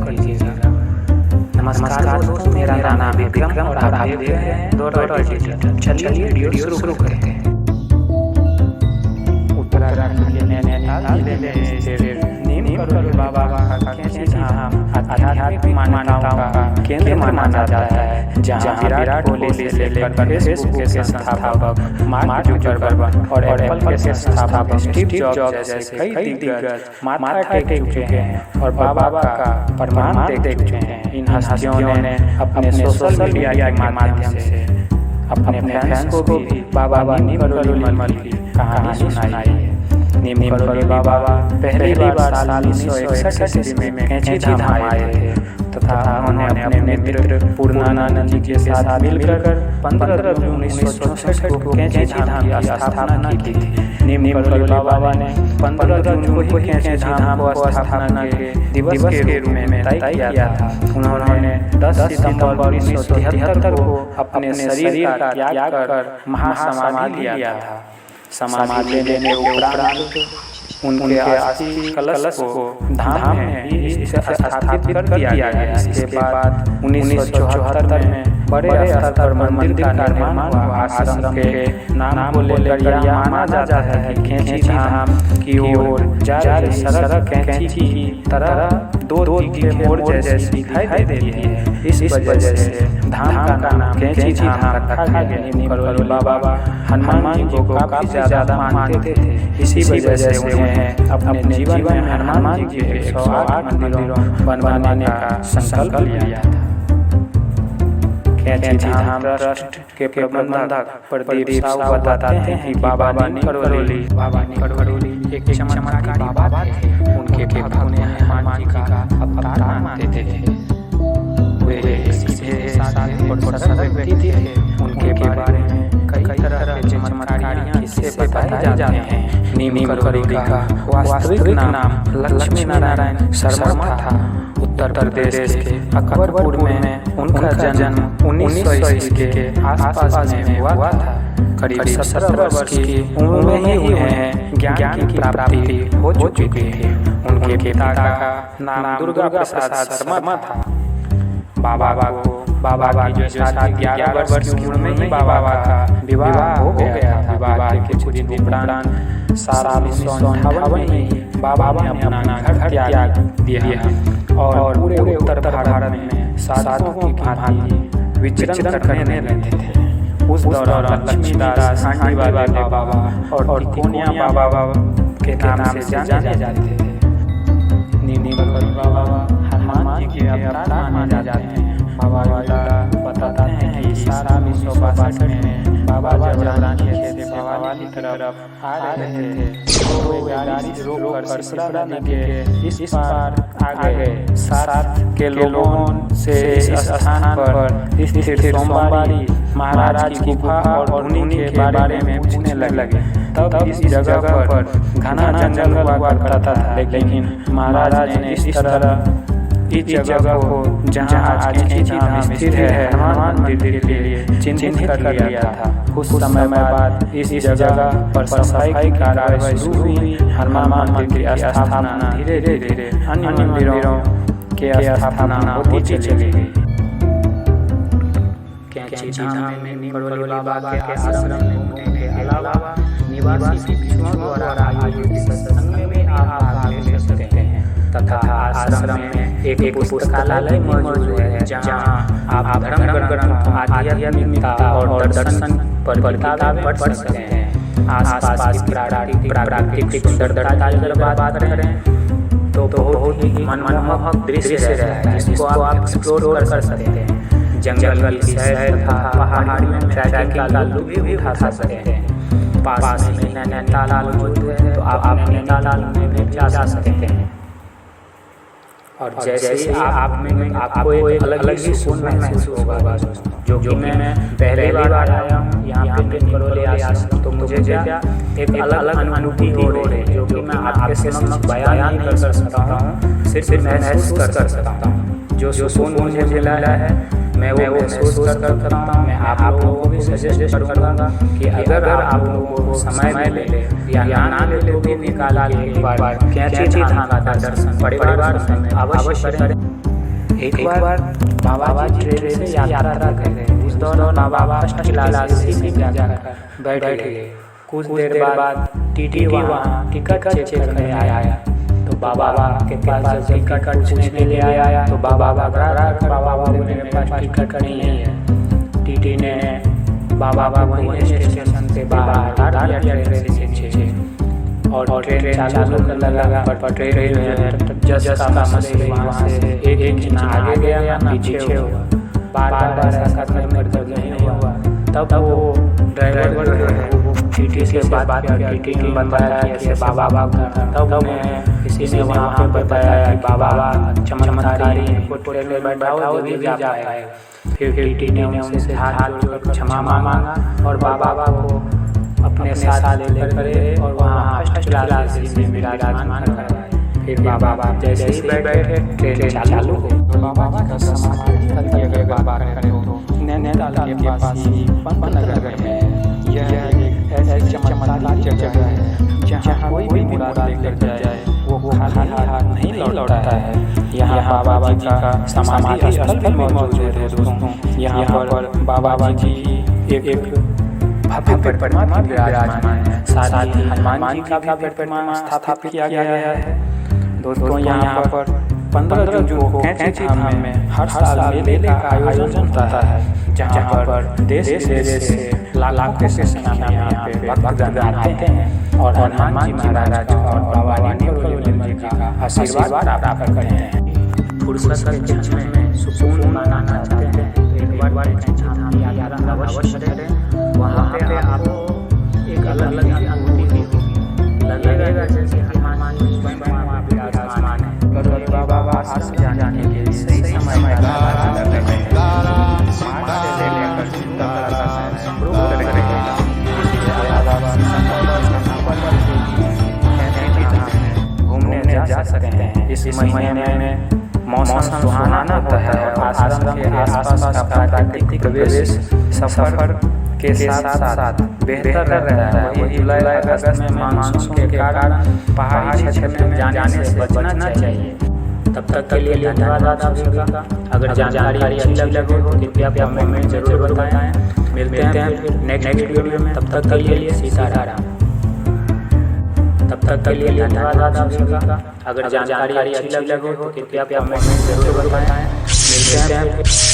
कर लीजिएगा। नमस्कार दोस्तों, मेरा नाम है विक्रम और आप देख रहे हैं दौड़ डिजिटल। चलिए वीडियो शुरू करते हैं। उत्तराखंड के नैनीताल जिले में स्थित नीम करोली बाबा का कैंची धाम आध्यात्मिक मान्यताओं का केंद्र माना जाता है, जहां विराट कोहली से लेकर फेसबुक के संस्थापक मार्क जुकरबर्ग और एप्पल के संस्थापक स्टीव जॉब्स जैसे कई दिग्गज माथा टेक चुके हैं और बाबा का प्रमाण दे चुके हैं। इन हस्तियों ने अपने सोशल मीडिया के माध्यम से अपने फैंस को भी बाबा नीम करोली मल की कहानी सुनाई है। नीम करोली बाबा पहली बार साल 1961 ईस्वी में कैंची धाम आए थे तथा उन्होंने अपने मित्र पूर्णानंद जी के साथ मिलकर 15 जून 1964 को कैंची धाम की स्थापना की थी। नीम करोली बाबा ने 15 जून को कैंची धाम को स्थापना के दिवस के रूप में तय किया था। उन्होंने 10 सितंबर 1973 को अपने शरीर का त्याग कर महासमाधि लिया था। समाधि लेने के उपरांत उनके अस्थि कलश को धाम में ही स्थापित कर दिया गया। इसके बाद 1974 में बड़े स्तर पर मंदिर का निर्माण हुआ। आश्रम के नाम को लेकर यह माना जाता है कि कैंची धाम की ओर जा रही सड़क कैंची की तरह दो तीखे मोड़ जैसी दिखाई देती है। इस वजह से धाम का नाम कैंची धाम रखा गया। नीम करोली बाबा हनुमान जी को काफी ज्यादा मानते थे। इसी वजह से उन्हें अपने जीवन में हनुमान जी के 108 मंदिरों बनवाने का संकल्प लिया था। कैंची धाम ट्रस्ट के प्रबंधक प्रदीप साहू बताते हैं कि बाबा नीम करोली एक चमत्कारी बाबा थे। उनके भक्तों ने हनुमान जी का अवतार मानते थे। वे एक सीधे साधे और सरल व्यक्ति थे। उनके बारे में कई तरह के चमत्कारियां किस्से बताए जाते हैं। नीम करोली का वास्तविक नाम लक्ष्मी नारायण शर्मा था। उत्तर प्रदेश के अकबरपुर में उनका जन्म 1900 ईस्वी के आसपास में हुआ था। करीब 17 वर्ष की उम्र में ही उन्हें ज्ञान की प्राप्ति हो चुकी थी। उनके पिता का नाम दुर्गा प्रसाद शर्मा था। बाबा की जो शादी 11 वर्ष की उम्र में ही बाबा का विवाह हो गया था। विवाह के कुछ दिन उपरांत साल 1958 में बाबा ने अपना घर त्याग दिया और पूरे उत्तर भारत में साधुओं की भांति विचरण करने लगे थे। उस दौरान लक्ष्मीदास आंटी वाले बाबा और तिकोनिया बाबा के नाम से जाने जाते थे। नीम करोली बाबा हनुमान जी के अवतार माने जाते हैं। बाबा बताते हैं कि साल 1962 में बाबा जब रानी से बाबा वाली तरफ आ रहे थे तो वे गाड़ी से रोककर सिसरा नदी के इस पार आ गए। साथ के लोगों से इस स्थान पर स्थित सोमवारी महाराज की गुफा और उन्हीं के बारे में पूछने लगे। तब इस जगह पर घना जंगल हुआ करता था, लेकिन महाराज ने इस तरह इस जगह को जहां आज कैंची धाम स्थित है हनुमान मंदिर के लिए चिन्हित कर लिया था। कुछ समय बाद इस जगह पर सफाई की कार्रवाई शुरू हुई। हनुमान मंदिर की स्थापना धीरे धीरे अन्य मंदिरों के स्थापना होती चली गई। कैंची धाम में नीम करोली बाबा के आश्रम में घूमने के अलावा निवासी भिक्षुओं द्वारा आयोजित सत्संग में आप भाग ले सकते हैं तथा आश्रम में एक पुस्तकालय मौजूद है जहां आप धर्म ग्रंथ, आध्यात्मिकता और दर्शन पर किताबें पढ़ सकते हैं। आसपास की प्राकृतिक सुंदरता की अगर बात करें तो बहुत ही मनमोहक दृश्य रहता है, जिसको आप एक्सप्लोर कर सकते हैं। जंगल की सैर तथा पहाड़ी में ट्रैकिंग का लुत्फ भी उठा सकते हैं। पास में नैनीताल मौजूद है तो आप नैनीताल में भी जा सकते हैं। और जैसे ही आपको एक अलग ही सुकून महसूस होगा। जो कि मैं पहले बार आया हूँ यहाँ पे नीम करोली आश्रम, तो मुझे क्या एक अलग अनुभूति हो रही है जो कि मैं आपके समक्ष बयान नहीं कर सकता हूँ, सिर्फ महसूस कर सकता हूँ। जो सुकून मुझे मिला है मैं वो महसूस कर सकता हूँ। मैं आप लोगों को भी सजेस्ट करूँगा कि अगर आप लोगों को समय मिले या ना मिले तो भी निकाल के एक बार कैंची धाम का दर्शन परिवार में अवश्य करें। एक बार बाबा जी ट्रेन से यात्रा कर रहे थे। उस दौरान बाबा फर्स्ट क्लास एसी में जाकर बैठ गए। कुछ देर बाद टीटी वहाँ टिकट चेक करने आया। तो बाबा के पास जब टिकट पूछने ले आया तो बाबा बोले मेरे पास टिकट नहीं है। टीटी ने बाबा वहीं स्टेशन से बाहर उतार दिया ट्रेन से और ट्रेन चालू करने लगा। पर ट्रेन जो है जस्ट का मसले वहाँ से एक इंच आगे गया ना पीछे हुआ। बार ऐसा करने पर जब नहीं हुआ तब वो ड्राइवर जो है वो टीटी से बात किया। टीटी ने बताया कि ऐसे बाबा तब मैं किसी ने वहाँ पे बताया कि बाबा चमत्कारी को ट्रेन में बैठाओ जल्दी जा पाएगा। फिर टीटी ने उनसे हाथ जोड़कर क्षमा मांगा और बाबा को अपने साथ लेकर गए और वहाँ फर्स्ट क्लास में विराजमान कराए। फिर बाबा जैसे ही बैठे ट्रेन चालू हो। बाबा का समाधि अगर बाबा खड़े हो नैनीताल के पास ही पंतनगर में यह एक ऐसी चमत्कारी जगह है जहाँ कोई भी मुराद लेकर जाए वो खाली हाथ नहीं लौटता है। यहाँ बाबा जी का समाधि स्थल भी मौजूद है दोस्तों। यहाँ पर बाबा जी एक भव्य प्रतिमा भी विराजमान है। साथ ही हनुमान जी का भी प्रतिमा स्थापित किया गया है। दोस्तों यहाँ पर 15 जून को कैंची धाम में हर साल मेले का आयोजन होता है जहाँ पर देश विदेश से लाखों के संख्या में यहाँ पे भक्तगण आते हैं और हनुमान जी महाराज और बाबा नीलकंठ जी का आशीर्वाद प्राप्त करते हैं। फुर्सत के क्षण में सुकून मनाना चाहते हैं एक बार कैंची धाम की यात्रा अवश्य करें। वहाँ पे आपको एक अलग अनुभूति होगी। लगेगा जैसे हनुमान जी स्वयं वहाँ विराजमान है। बाबा आस जाने के लिए सही समय घूमने जा सकते हैं। इस महीने में मौसम सुहाना होता है और आश्रम के आसपास का प्राकृतिक प्रवेश सफर के साथ साथ बेहतर रहता है। वही जुलाई अगस्त में मानसून के कारण पहाड़ी क्षेत्र में जाने से बचना चाहिए। तब तक के लिए धन्यवाद आप सभी का। अगर जानकारी अच्छी लगे तो कृपया कमेंट में जरूर बताएं। मिलते हैं फिर नेक्स्ट वीडियो में। तब तक के लिए सीताराम। तब तक के लिए धन्यवाद आप सभी का। अगर जानकारी अच्छी लगे तो कृपया कमेंट में जरूर बताएं। मिलते हैं।